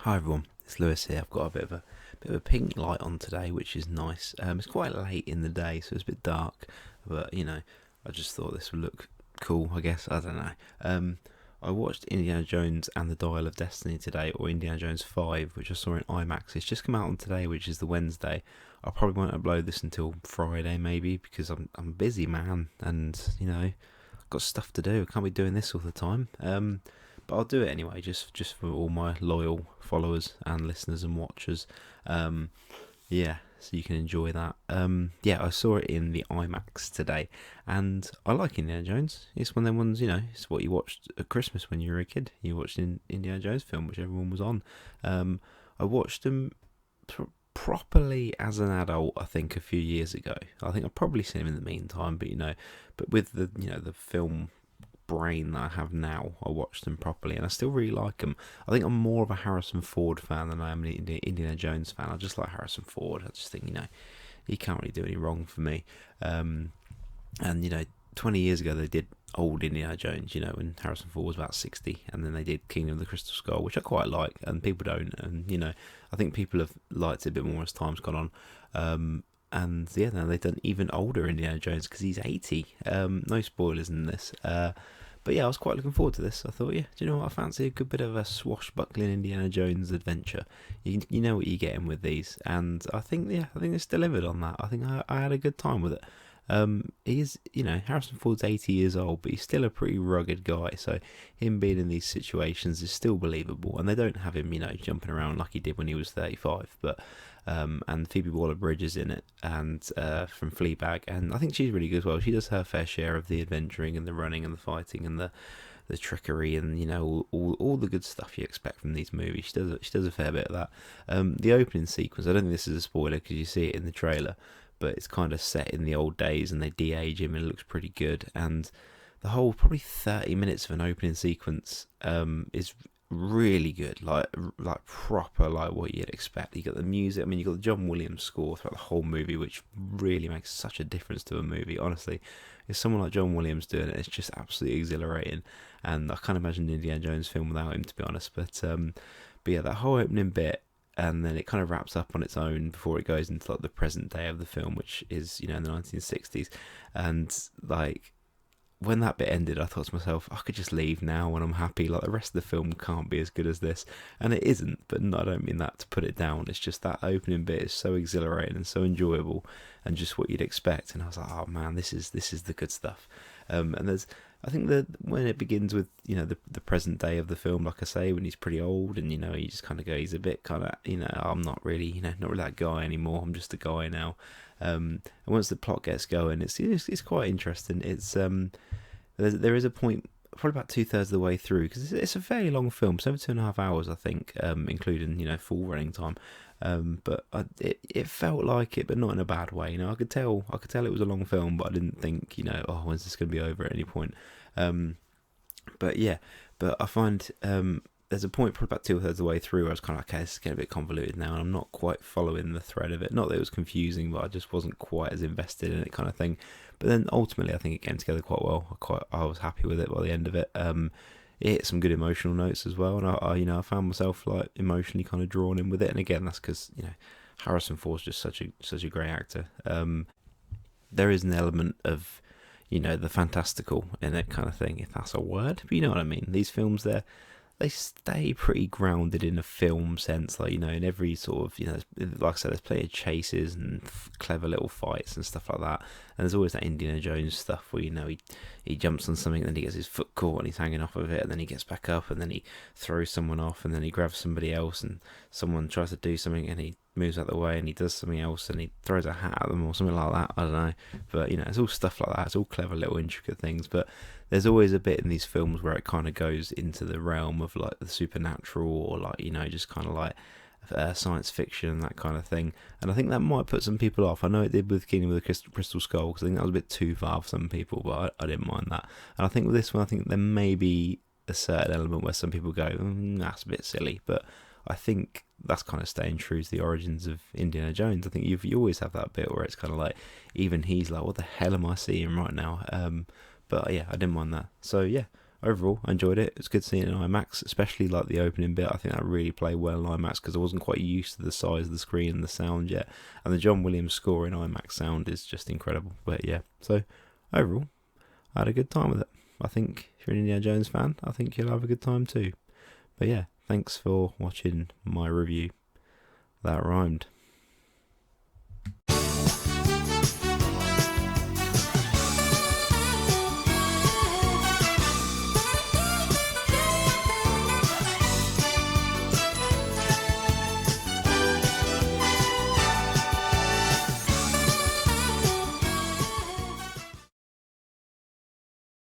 Hi everyone, it's Lewis here. I've got a bit of a pink light on today, which is nice. It's quite late in the day, so it's a bit dark, but I just thought this would look cool. I guess I don't know. I watched Indiana Jones and the Dial of Destiny today, or Indiana Jones 5, which I saw in Imax. It's just come out on today, which is the Wednesday. I probably won't upload this until Friday, maybe, because I'm a busy man, and I've got stuff to do. I can't be doing this all the time. But I'll do it anyway, just for all my loyal followers and listeners and watchers. Um, yeah, so you can enjoy that. Yeah, I saw it in the IMAX today, and I like Indiana Jones. It's one of them ones, it's what you watched at Christmas when you were a kid. You watched an Indiana Jones film, which everyone was on. I watched them properly as an adult, I think, a few years ago. I think I've probably seen them in the meantime, but with the film brain that I have now, I watched them properly, and I still really like them. I think I'm more of a Harrison Ford fan than I am an Indiana Jones fan. I just like Harrison Ford. I just think he can't really do any wrong for me. And 20 years ago they did old Indiana Jones, when Harrison Ford was about 60, and then they did Kingdom of the Crystal Skull, which I quite like, and people don't, and I think people have liked it a bit more as time's gone on. And yeah, now they've done even older Indiana Jones because he's 80. No spoilers in this. But yeah, I was quite looking forward to this. I thought, yeah, do you know what? I fancy a good bit of a swashbuckling Indiana Jones adventure. You know what you're getting with these, and I think it's delivered on that. I think I had a good time with it. He's Harrison Ford's 80 years old, but he's still a pretty rugged guy. So him being in these situations is still believable, and they don't have him jumping around like he did when he was 35. But and Phoebe Waller-Bridge is in it, and from Fleabag, and I think she's really good as well. She does her fair share of the adventuring and the running and the fighting and the trickery and all the good stuff you expect from these movies. She does a fair bit of that. The opening sequence, I don't think this is a spoiler because you see it in the trailer, but it's kind of set in the old days and they de-age him and it looks pretty good. And the whole probably 30 minutes of an opening sequence is really good, like proper, like what you'd expect. You got the music. I mean, you got the John Williams score throughout the whole movie, which really makes such a difference to a movie. Honestly, if someone like John Williams doing it, it's just absolutely exhilarating. And I can't imagine an Indiana Jones film without him, to be honest. But yeah, that whole opening bit, and then it kind of wraps up on its own before it goes into like the present day of the film, which is in the 1960s, and like when that bit ended, I thought to myself, I could just leave now and I'm happy. Like, the rest of the film can't be as good as this. And it isn't, but I don't mean that to put it down. It's just that opening bit is so exhilarating and so enjoyable and just what you'd expect. And I was like, oh man, this is the good stuff. And I think that when it begins with, the present day of the film, like I say, when he's pretty old and, you just kind of go, he's a bit kind of, I'm not really, not really that guy anymore. I'm just a guy now. And once the plot gets going, it's quite interesting. It's there is a point probably about 2/3 of the way through, because it's a fairly long film, so over 2.5 hours, I think, including full running time. But it felt like it, but not in a bad way. I could tell it was a long film, but I didn't think oh, when's this going to be over at any point. But yeah, but I find there's a point probably about 2/3 of the way through where I was kind of like, okay, this is getting a bit convoluted now, and I'm not quite following the thread of it. Not that it was confusing, but I just wasn't quite as invested in it, kind of thing. But then ultimately, I think it came together quite well. I was happy with it by the end of it. It hit some good emotional notes as well, and I found myself like emotionally kind of drawn in with it. And again, that's because Harrison Ford's just such a great actor. There is an element of the fantastical in it, kind of thing, if that's a word. But you know what I mean. These films, they stay pretty grounded in a film sense, like in every sort of like I said, there's plenty of chases and clever little fights and stuff like that, and there's always that Indiana Jones stuff where he jumps on something and then he gets his foot caught and he's hanging off of it, and then he gets back up and then he throws someone off and then he grabs somebody else and someone tries to do something and he moves out the way and he does something else and he throws a hat at them or something like that. I don't know, but it's all stuff like that. It's all clever little intricate things, but there's always a bit in these films where it kind of goes into the realm of like the supernatural, or like just kind of like science fiction and that kind of thing. And I think that might put some people off. I know it did with Kingdom of the Crystal Skull, because I think that was a bit too far for some people, but I didn't mind that. And I think with this one, I think there may be a certain element where some people go, that's a bit silly, but I think that's kind of staying true to the origins of Indiana Jones. I think you always have that bit where it's kind of like, even he's like, what the hell am I seeing right now? But yeah, I didn't mind that. So yeah, overall, I enjoyed it. It's good seeing it in IMAX, especially like the opening bit. I think that really played well in IMAX because I wasn't quite used to the size of the screen and the sound yet. And the John Williams score in IMAX sound is just incredible. But yeah, so overall, I had a good time with it. I think if you're an Indiana Jones fan, I think you'll have a good time too. But yeah, thanks for watching my review. That rhymed.